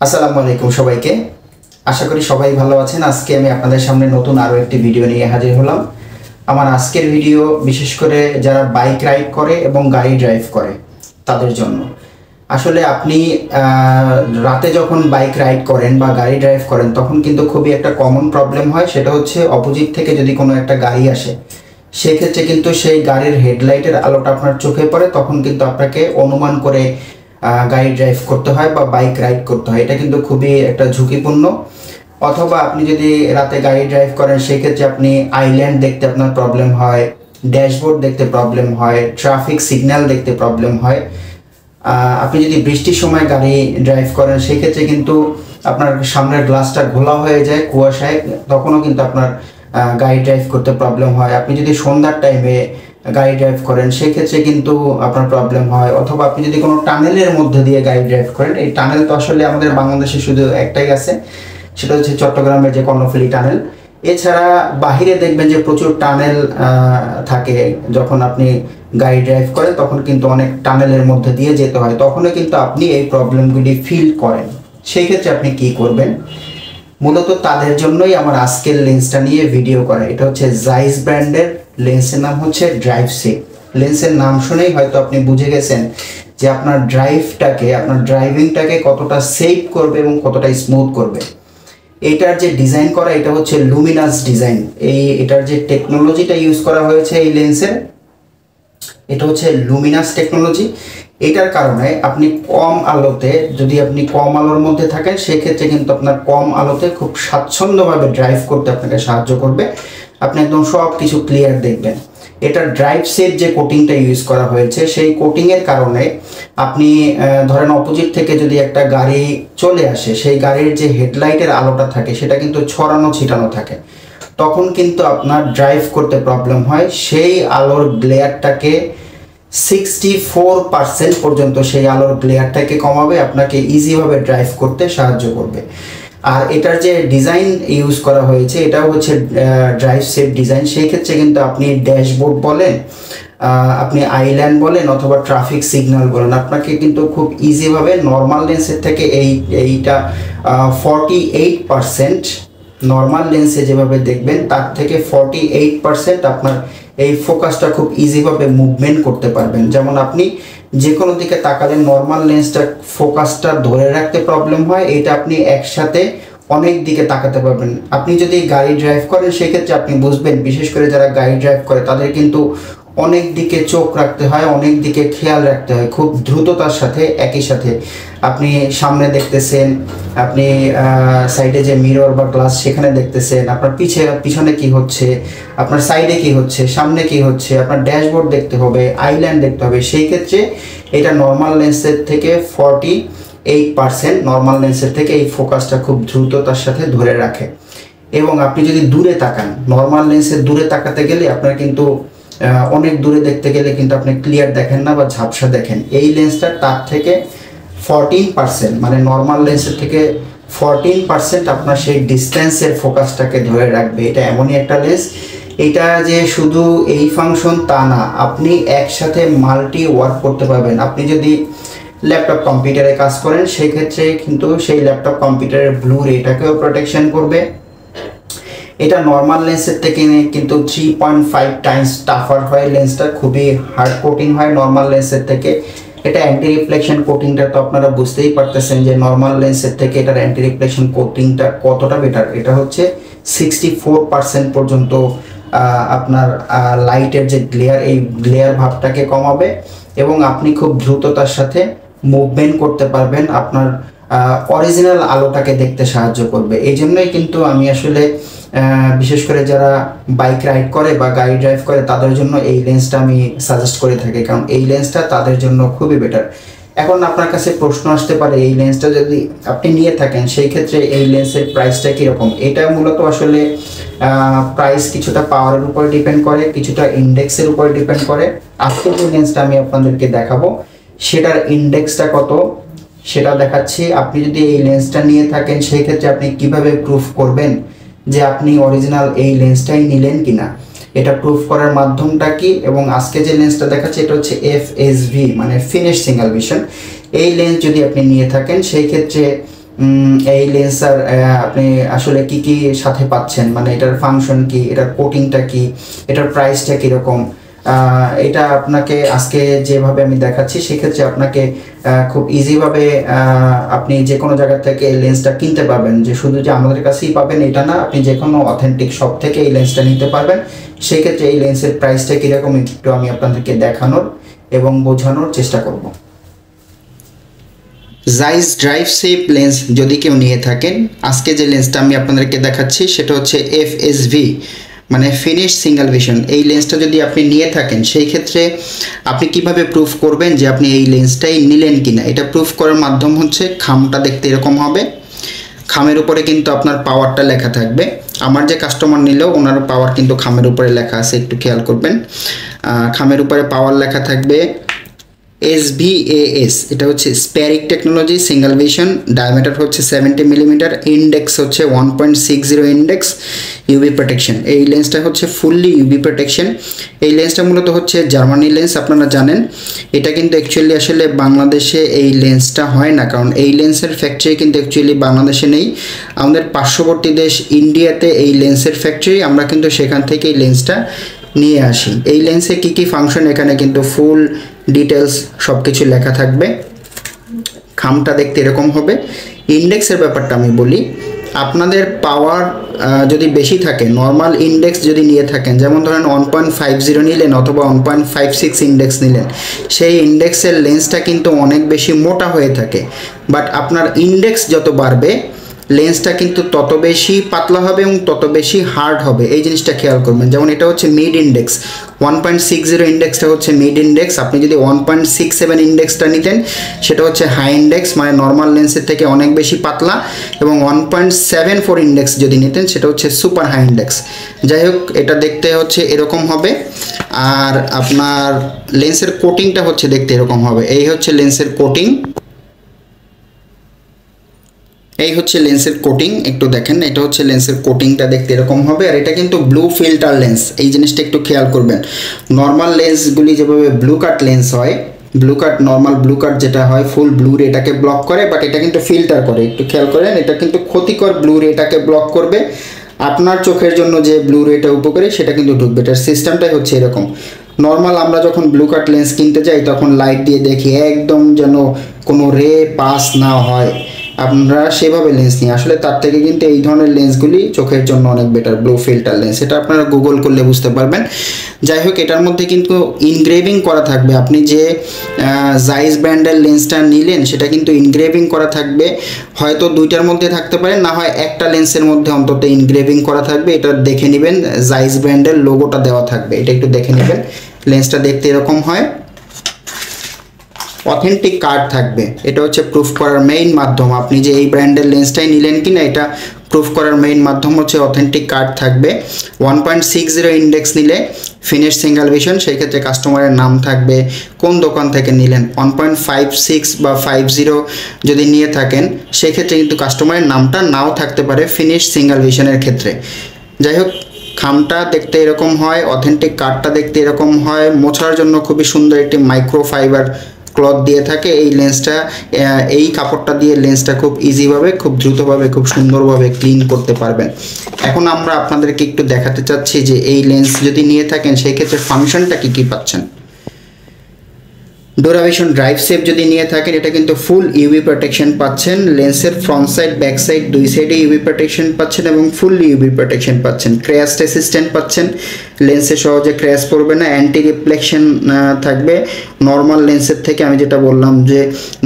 আসসালামু আলাইকুম সবাইকে। আশা করি সবাই ভালো আছেন। আজকে আমি আপনাদের সামনে নতুন আরও একটি ভিডিও নিয়ে হাজির হলাম। আমার আজকের ভিডিও বিশেষ করে যারা বাইক রাইড করে এবং গাড়ি ড্রাইভ করে তাদের জন্য। আসলে আপনি রাতে যখন বাইক রাইড করেন বা গাড়ি ড্রাইভ করেন তখন কিন্তু খুবই একটা কমন প্রবলেম হয়, সেটা হচ্ছে অপোজিট থেকে যদি কোনো একটা গাড়ি আসে সেক্ষেত্রে কিন্তু সেই গাড়ির হেডলাইটের আলোটা আপনার চোখে পড়ে, তখন কিন্তু আপনাকে অনুমান করে গাড়ি ড্রাইভ করতে হয় বা বাইক রাইড করতে হয়। এটা কিন্তু খুবই একটা ঝুঁকিপূর্ণ। অথবা আপনি যদি রাতে গাড়ি ড্রাইভ করেন সেক্ষেত্রে আপনি আইল্যান্ড দেখতে আপনার প্রবলেম হয়, ড্যাশবোর্ড দেখতে প্রবলেম হয়, ট্রাফিক সিগন্যাল দেখতে প্রবলেম হয়। আপনি যদি বৃষ্টির সময় গাড়ি ড্রাইভ করেন সেক্ষেত্রে কিন্তু আপনার সামনের গ্লাসটা ঘোলা হয়ে যায় কুয়াশায়, তখনও কিন্তু আপনার গাড়ি ড্রাইভ করতে প্রবলেম হয়। আপনি যদি সন্ধ্যার টাইমে গাড়ি ড্রাইভ করেন সেক্ষেত্রে কিন্তু আপনার প্রবলেম হয়। অথবা আপনি যদি কোনো টানেলের মধ্যে দিয়ে গাড়ি ড্রাইভ করেন, এই টানেল তো আসলে আমাদের বাংলাদেশে শুধু একটাই আছে, সেটা হচ্ছে চট্টগ্রামের যে কর্ণফুলী টানেল। এছাড়া বাহিরে দেখবেন যে প্রচুর টানেল থাকে। যখন আপনি গাড়ি ড্রাইভ করেন তখন কিন্তু অনেক টানেলের মধ্যে দিয়ে যেতে হয়, তখনও কিন্তু আপনি এই প্রবলেমগুলি ফিল করেন। সেই ক্ষেত্রে আপনি কি করবেন? মূলত তাদের জন্যই আমার আজকের লেন্সটা নিয়ে ভিডিও করা। এটা হচ্ছে জাইস ব্র্যান্ডের লেন্সের নাম হচ্ছে ড্রাইভ সেভ। লেন্সের নাম শুনেই হয়তো আপনি বুঝে গেছেন যে আপনার ড্রাইভিংটাকে কতটা সেভ করবে এবং কতটা স্মুথ করবে। এটার যে ডিজাইন করা, এটা হচ্ছে লুমিনাস ডিজাইন। এটার যে টেকনোলজিটা ইউজ করা হয়েছে এই লেন্সের, এটা হচ্ছে লুমিনাস টেকনোলজি। এটার কারণে আপনি কম আলোতে, যদি আপনি কম আলোর মধ্যে থাকেন সেক্ষেত্রে কিন্তু আপনার কম আলোতে খুব স্বাচ্ছন্দ্যভাবে ড্রাইভ করতে আপনাকে সাহায্য করবে। আপনি একদম সব কিছু ক্লিয়ার দেখবেন। এটা ড্রাইভ সেভ যে কোটিংটা ইউজ করা হয়েছে সেই কোটিংয়ের কারণে আপনি ধরেন অপোজিট থেকে যদি একটা গাড়ি চলে আসে, সেই গাড়ির যে হেডলাইটের আলোটা থাকে সেটা কিন্তু ছড়ানো ছিটানো থাকে, তখন কিন্তু আপনার ড্রাইভ করতে প্রবলেম হয়। সেই আলোর গ্লেয়ারটাকে 64% পর্যন্ত সেই আলোর গ্লেয়ারটাকে কমাবে, আপনাকে ইজিভাবে ড্রাইভ করতে সাহায্য করবে। আর এটার যে ডিজাইন ইউজ করা হয়েছে এটাও হচ্ছে ড্রাইভ সেভ ডিজাইন। সেই ক্ষেত্রে কিন্তু আপনি ড্যাশবোর্ড বলেন, আপনি আইল্যান্ড বলেন অথবা ট্রাফিক সিগন্যাল বলেন, আপনাকে কিন্তু খুব ইজিভাবে নর্মাল লেন্সের থেকে এইটা 48% নর্মাল লেন্সে যেভাবে দেখবেন তার থেকে 48% আপনার এই ফোকাসটা খুব ইজিভাবে মুভমেন্ট করতে পারবেন। যেমন আপনি যে কোনো দিকে তাকালে নর্মাল লেন্সটা ফোকাসটা ধরে রাখতে প্রবলেম হয়, এটা আপনি একসাথে অনেক দিকে তাকাতে পারবেন। আপনি যদি গাড়ি ড্রাইভ করেন সেক্ষেত্রে আপনি বুঝবেন, বিশেষ করে যারা গাড়ি ড্রাইভ করে তাদের কিন্তু অনেক দিকে চোখ রাখতে হয়, অনেক দিকে খেয়াল রাখতে হয় খুব দ্রুততার সাথে। একই সাথে আপনি সামনে দেখতেছেন, আপনি সাইডে যে মিরর বা গ্লাস সেখানে দেখতেছেন, আপনার পিছনে কি হচ্ছে, আপনার সাইডে কি হচ্ছে, সামনে কি হচ্ছে, আপনার ড্যাশবোর্ড দেখতে হবে, আইল্যান্ড দেখতে হবে। সেই ক্ষেত্রে এটা নর্মাল লেন্সের থেকে 48% নর্মাল লেন্সের থেকে এই ফোকাসটা খুব দ্রুততার সাথে ধরে রাখে। এবং আপনি যদি দূরে তাকান, নর্মাল লেন্সের দূরে তাকাতে গেলে আপনার কিন্তু অনেক দূরে দেখতে গেলে কিন্তু আপনি ক্লিয়ার দেখেন না বা ঝাপসা দেখেন। এই লেন্সটা তার থেকে 14%, মানে নর্মাল লেন্সের থেকে 14% আপনার সেই ডিস্টেন্সের ফোকাসটাকে ধরে রাখবে। এটা এমনই একটা লেন্স, এটা যে শুধু এই ফাংশন তা না, আপনি একসাথে মাল্টি ওয়ার্ক করতে পারবেন। আপনি যদি ল্যাপটপ কম্পিউটারে কাজ করেন সেক্ষেত্রে কিন্তু সেই ল্যাপটপ কম্পিউটারের ব্লু রেটাকেও প্রোটেকশন করবে। এটা নর্মাল লেন্সের থেকে কিন্তু 3.5 টাইমস টাফার হয়, লেন্সটা খুবই হার্ড কোটিং হয় নর্মাল লেন্সের থেকে। এটা অ্যান্টি রিফ্লেকশন কোটিংটা তো আপনারা বুঝতেই পারতেছেন যে নর্মাল লেন্সের থেকে এটার অ্যান্টি রিফ্লেকশন কোটিংটা কতটা বেটার। এটা হচ্ছে 64% পর্যন্ত আপনার লাইটের যে গ্লেয়ার, এই গ্লেয়ার ভাবটাকে কমাবে এবং আপনি খুব দ্রুততার সাথে মুভমেন্ট করতে পারবেন, আপনার অরিজিনাল আলোটাকে দেখতে সাহায্য করবে। এই জন্যই কিন্তু আমি আসলে বিশেষ করে যারা বাইক রাইড করে বা গাড়ি ড্রাইভ করে তাদের জন্য এই লেন্সটা আমি সাজেস্ট করে থাকি, কারণ এই লেন্সটা তাদের জন্য খুবই বেটার। এখন আপনার কাছে প্রশ্ন আসতে পারে, এই লেন্সটা যদি আপনি নিয়ে থাকেন সেই ক্ষেত্রে এই লেন্সের প্রাইসটা কীরকম? এটা মূলত আসলে প্রাইস কিছুটা পাওয়ারের উপরে ডিপেন্ড করে, কিছুটা ইন্ডেক্সের উপরে ডিপেন্ড করে। আজকে যে লেন্সটা আমি আপনাদেরকে দেখাবো সেটার ইন্ডেক্সটা কত সেটা দেখাচ্ছি। আপনি যদি এই লেন্সটা নিয়ে থাকেন সেই ক্ষেত্রে আপনি কিভাবে প্রুফ করবেন যে আপনি অরিজিনাল এই লেন্সটাই নিলেন কিনা, এটা প্রুফ করার মাধ্যমটা কি? এবং আজকে যে লেন্সটা দেখাচ্ছি এটা হচ্ছে FSV, মানে ফিনিশ সিঙ্গেল ভিশন। এই লেন্স যদি আপনি নিয়ে থাকেন সেই ক্ষেত্রে এই লেন্সার আপনি আসলে কি কি সাথে পাচ্ছেন, মানে এটার ফাংশন কি, এটার কোটিংটা কি, এটার প্রাইসটা কীরকম, এটা আপনাকে আজকে যেভাবে আমি দেখাচ্ছি সেক্ষেত্রে আপনাকে খুব ইজিভাবে আপনি যে কোনো জায়গা থেকে এই লেন্সটা কিনতে পারবেন। যে শুধু যে আমাদের কাছেই পাবেন এটা না, আপনি যে কোনো অথেন্টিক শপ থেকে এই লেন্সটা নিতে পারবেন। সেক্ষেত্রে এই লেন্সের প্রাইসটা কীরকম একটু আমি আপনাদেরকে দেখানোর এবং বোঝানোর চেষ্টা করব। জাইস ড্রাইভ সেফ লেন্স যদি কেউ নিয়ে থাকেন, আজকে যে লেন্সটা আমি আপনাদেরকে দেখাচ্ছি সেটা হচ্ছে FSV, মানে ফিনিশ সিঙ্গেল ভিশন। এই লেন্সটা যদি আপনি নিয়ে থাকেন সেই ক্ষেত্রে আপনি কিভাবে প্রুফ করবেন যে আপনি এই লেন্সটাই নিলেন কিনা? এটা প্রুফ করার মাধ্যম হচ্ছে খামটা দেখতে এরকম হবে। খামের উপরে কিন্তু আপনার পাওয়ারটা লেখা থাকবে। আমার যে কাস্টমার নিল ওনার পাওয়ার কিন্তু খামের উপরে লেখা আছে, একটু খেয়াল করবেন। খামের উপরে পাওয়ার লেখা থাকবে SVAS, এটা হচ্ছে স্প্যারিক টেকনোলজি সিঙ্গেল ভিশন, ডায়ামিটার হচ্ছে 70 মিলিমিটার, ইন্ডেক্স হচ্ছে 1.60 ইন্ডেক্স, ইউভি প্রোটেকশন। এই লেন্সটা হচ্ছে ফুললি ইউভি প্রোটেকশন। এই লেন্সটা মূলত হচ্ছে জার্মানি লেন্স, আপনারা জানেন। এটা কিন্তু অ্যাকচুয়ালি আসলে বাংলাদেশে এই লেন্সটা হয় না, কারণ এই লেন্সের ফ্যাক্টরি কিন্তু অ্যাকচুয়ালি বাংলাদেশে নেই। আমাদের পার্শ্ববর্তী দেশ ইন্ডিয়াতে এই লেন্সের ফ্যাক্টরি, আমরা কিন্তু সেখান থেকে এই লেন্সটা নিয়ে আসি। এই লেন্সে কী কী ফাংশন এখানে কিন্তু ফুল ডিটেলস সব কিছু লেখা থাকবে। খামটা দেখতে এরকম হবে। ইন্ডেক্সের ব্যাপারটা আমি বলি, আপনাদের পাওয়ার যদি বেশি থাকে, নর্মাল ইন্ডেক্স যদি নিয়ে থাকেন, যেমন ধরেন 1.50 নিলেন অথবা 1.56 ইন্ডেক্স নিলেন, সেই ইন্ডেক্সের লেন্সটা কিন্তু অনেক বেশি মোটা হয়ে থাকে। বাট আপনার ইন্ডেক্স যত বাড়বে লেন্সটা কিন্তু তত বেশি পাতলা হবে এবং তত বেশি হার্ড হবে। এই জিনিসটা খেয়াল করবেন। যেমন এটা হচ্ছে মিড ইন্ডেক্স, 1.60 ইন্ডেক্সটা হচ্ছে মিড ইন্ডেক্স। আপনি যদি 1.67 ইন্ডেক্সটা নিতেন সেটা হচ্ছে হাই ইন্ডেক্স, মানে নর্মাল লেন্সের থেকে অনেক বেশি পাতলা, এবং 1.74 ইন্ডেক্স যদি নিতেন সেটা হচ্ছে সুপার হাই ইন্ডেক্স। যাই হোক, এটা দেখতে হচ্ছে এরকম হবে। আর আপনার লেন্সের কোটিংটা হচ্ছে দেখতে এরকম হবে। এই হচ্ছে লেন্সের কোটিং, এই হচ্ছে লেন্সের কোটিং। একটু দেখেন, এটা হচ্ছে লেন্সের কোটিংটা দেখতে এরকম হবে। আর এটা কিন্তু ব্লু ফিল্টার লেন্স, এই জিনিসটা একটু খেয়াল করবেন। নর্মাল লেন্সগুলি যেভাবে ব্লু কাট লেন্স হয়, ব্লু কাট, নর্মাল ব্লু কাট যেটা হয় ফুল ব্লু রেটাকে ব্লক করে, বাট এটা কিন্তু ফিল্টার করে। একটু খেয়াল করেন, এটা কিন্তু ক্ষতিকর ব্লু রেটাকে ব্লক করবে। আপনার চোখের জন্য যে ব্লু রেটা উপকারী সেটা কিন্তু ঢুকবে। এটার সিস্টেমটাই হচ্ছে এরকম। নর্মাল আমরা যখন ব্লু কাট লেন্স কিনতে যাই তখন লাইট দিয়ে দেখি একদম যেন কোনো রে পাস না হয়, আমরা সেভাবে লেন্স নিই। আসলে তার থেকে কিন্তু এই ধরনের লেন্সগুলি চোখের জন্য অনেক বেটার, ব্লু ফিল্টার লেন্স। এটা আপনারা গুগল করলে বুঝতে পারবেন। যাই হোক, এটার মধ্যে কিন্তু ইনগ্রেভিং করা থাকবে। আপনি যে জাইস ব্র্যান্ডের লেন্সটা নিলেন সেটা কিন্তু ইনগ্রেভিং করা থাকবে। হয়তো দুইটার মধ্যে থাকতে পারে, না হয় একটা লেন্সের মধ্যে অন্তত ইনগ্রেভিং করা থাকবে। এটা দেখে নেবেন, জাইস ব্র্যান্ডের লোগোটা দেওয়া থাকবে, এটা একটু দেখে নেবেন। লেন্সটা দেখতে এরকম হয়। অথেন্টিক কার্ড থাকবে, এটা হচ্ছে প্রুফ করার মেইন মাধ্যম। আপনি যে এই ব্র্যান্ডের লেন্সটাই নিলেন কিনা এটা প্রুফ করার মেইন মাধ্যম হচ্ছে অথেন্টিক কার্ড থাকবে। 1.60 ইন্ডেক্স নিলে ফিনিশ সিঙ্গেল ভিশন, সেই ক্ষেত্রে কাস্টমারের নাম থাকবে, কোন দোকান থেকে নিলেন। 1.56 বা 50 যদি নিয়ে থাকেন সেক্ষেত্রে কিন্তু কাস্টমারের নামটা নাও থাকতে পারে ফিনিশ সিঙ্গেল ভিশনের ক্ষেত্রে। যাই হোক, খামটা দেখতে এরকম হয়, অথেন্টিক কার্ডটা দেখতে এরকম হয়। মোছার জন্য খুবই সুন্দর একটি মাইক্রোফাইবার ক্লথ দিয়ে থাকে। এই লেন্সটা, এই কাপড়টা দিয়ে লেন্সটা খুব ইজিভাবে, খুব দ্রুতভাবে, খুব সুন্দরভাবে ক্লিন করতে পারবেন। এখন আমরা আপনাদেরকে একটু দেখাতে চাচ্ছি যে এই লেন্স যদি নিয়ে থাকেন সেই ক্ষেত্রে ফাংশনটা কী কী পাচ্ছেন। ডোরাভিশন ড্রাইভ সেফ যদি নিয়ে থাকেন এটা কিন্তু ফুল ইউভি প্রোটেকশন পাচ্ছেন। লেন্সের ফ্রন্ট সাইড, ব্যাক সাইড দুই সাইডে ইউভি প্রোটেকশন পাচ্ছেন এবং ফুললি ইউভি প্রোটেকশন পাচ্ছেন। ক্র্যাশ রেসিস্ট্যান্ট পাচ্ছেন, লেন্সে সহজে ক্র্যাশ পড়বে না। অ্যান্টি রিফ্লেকশন থাকবে নর্মাল লেন্সের থেকে। আমি যেটা বললাম যে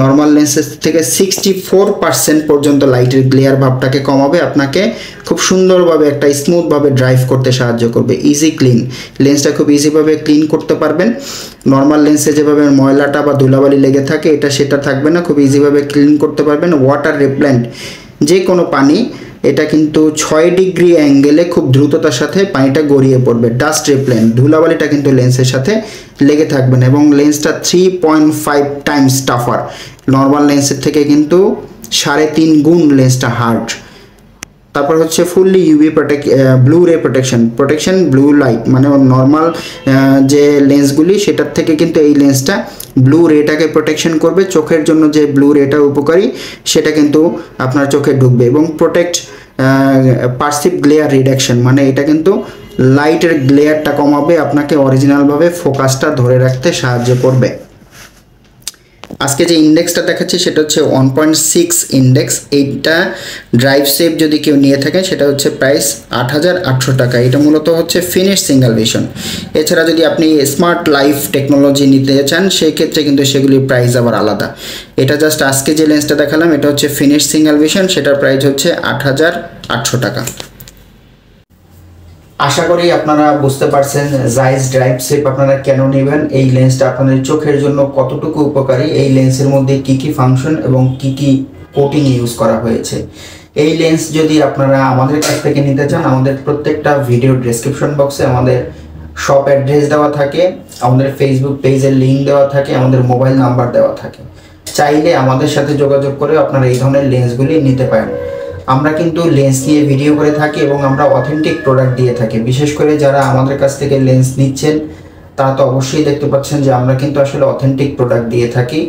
নর্মাল লেন্সের থেকে 64% পর্যন্ত লাইটের গ্লেয়ার ভাবটাকে কমাবে, আপনাকে খুব সুন্দরভাবে একটা স্মুথভাবে ড্রাইভ করতে সাহায্য করবে। ইজি ক্লিন, লেন্সটা খুব ইজিভাবে ক্লিন করতে পারবেন। নর্মাল লেন্সে যেভাবে ময়লাটা বা ধুলাবালি লেগে থাকে এটা সেটা থাকবে না, খুব ইজিভাবে ক্লিন করতে পারবেন। ওয়াটার রিপ্লেন্ট, যে কোনো পানি, এটা কিন্তু 6 ডিগ্রি অ্যাঙ্গেলে খুব দ্রুততার সাথে পানিটা গড়িয়ে পড়বে। ডাস্ট রিপ্লেন্ট, ধুলাবালিটা কিন্তু লেন্সের সাথে লেগে থাকবে না। এবং লেন্সটা 3.5 টাইমস টাফার, নর্মাল লেন্সের থেকে কিন্তু 3.5 গুণ লেন্সটা হার্ড। তারপর হচ্ছে ফুললি ইউভি ব্লু রে প্রোটেকশন ব্লু লাইট, মানে নর্মাল যে লেন্সগুলি সেটার থেকে কিন্তু এই লেন্সটা ব্লু রেটাকে প্রোটেকশন করবে। চোখের জন্য যে ব্লু রেটা উপকারী সেটা কিন্তু আপনার চোখে ঢুকবে। এবং পারসিভ গ্লেয়ার রিডাকশন, মানে এটা কিন্তু লাইটের গ্লেয়ারটা কমাবে, আপনাকে অরিজিনালভাবে ফোকাসটা ধরে রাখতে সাহায্য করবে। আজকে যে ইন্ডেক্সটা দেখাচ্ছি সেটা হচ্ছে 1.6 ইন্ডেক্স। এইটা ড্রাইভ সেভ যদি কেউ নিয়ে থাকেন সেটা হচ্ছে প্রাইস 8800 টাকা। এটা মূলত হচ্ছে ফিনিশ সিঙ্গেল ভিশন। এছাড়া যদি আপনি স্মার্ট লাইফ টেকনোলজি নিতে চান সেই ক্ষেত্রে কিন্তু সেগুলির প্রাইস আবার আলাদা। এটা জাস্ট আজকে যে লেন্সটা দেখালাম এটা হচ্ছে ফিনিশ সিঙ্গেল ভিশন, সেটার প্রাইস হচ্ছে 8800 টাকা। আশা করি আপনারা বুঝতে পারছেন জাইস ড্রাইভ সেভ আপনারা কেন নেবেন, এই লেন্সটা আপনাদের চোখের জন্য কতটুকু উপকারী, এই লেন্সের মধ্যে কি কি ফাংশন এবং কি কি কোটিং ইউজ করা হয়েছে। এই লেন্স যদি আপনারা আমাদের কাছ থেকে নিতে চান, আমাদের প্রত্যেকটা ভিডিও ডেসক্রিপশন বক্সে আমাদের শপ অ্যাড্রেস দেওয়া থাকে, আমাদের ফেসবুক পেজের লিঙ্ক দেওয়া থাকে, আমাদের মোবাইল নাম্বার দেওয়া থাকে। চাইলে আমাদের সাথে যোগাযোগ করে আপনারা এই ধরনের লেন্সগুলি নিতে পারেন। আমরা কিন্তু লেন্স নিয়ে ভিডিও করে থাকি এবং আমরা অথেন্টিক প্রোডাক্ট দিয়ে থাকি। বিশেষ করে যারা আমাদের কাছ থেকে লেন্স নিচ্ছেন তারা তো অবশ্যই দেখতে পাচ্ছেন যে আমরা কিন্তু আসলে অথেন্টিক প্রোডাক্ট দিয়ে থাকি।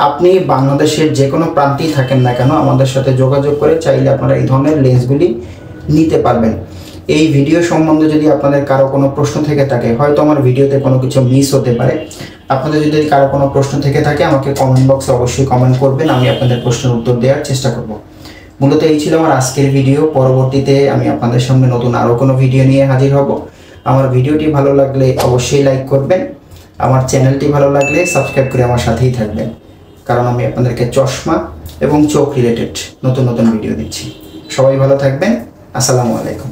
আপনি বাংলাদেশের যে কোনো প্রান্তেই থাকেন না কেন আমাদের সাথে যোগাযোগ করে চাইলে আপনারা এই ধরনের লেন্সগুলি নিতে পারবেন। এই ভিডিও সম্বন্ধে যদি আপনাদের কারো কোনো প্রশ্ন থেকে থাকে, হয়তো আমার ভিডিওতে কোনো কিছু মিস হতে পারে, আপনাদের যদি কারো কোনো প্রশ্ন থেকে থাকে আমাকে কমেন্ট বক্সে অবশ্যই কমেন্ট করবেন, আমি আপনাদের প্রশ্নের উত্তর দেওয়ার চেষ্টা করব। মূলত এই ছিল আমার আজকের ভিডিও। পরবর্তীতে আমি আপনাদের সামনে নতুন আরও কোনো ভিডিও নিয়ে হাজির হব। আমার ভিডিওটি ভালো লাগলে অবশ্যই লাইক করবেন, আমার চ্যানেলটি ভালো লাগলে সাবস্ক্রাইব করে আমার সাথেই থাকবেন, কারণ আমি আপনাদেরকে চশমা এবং চোখ রিলেটেড নতুন নতুন ভিডিও দিচ্ছি। সবাই ভালো থাকবেন। আসসালামু আলাইকুম।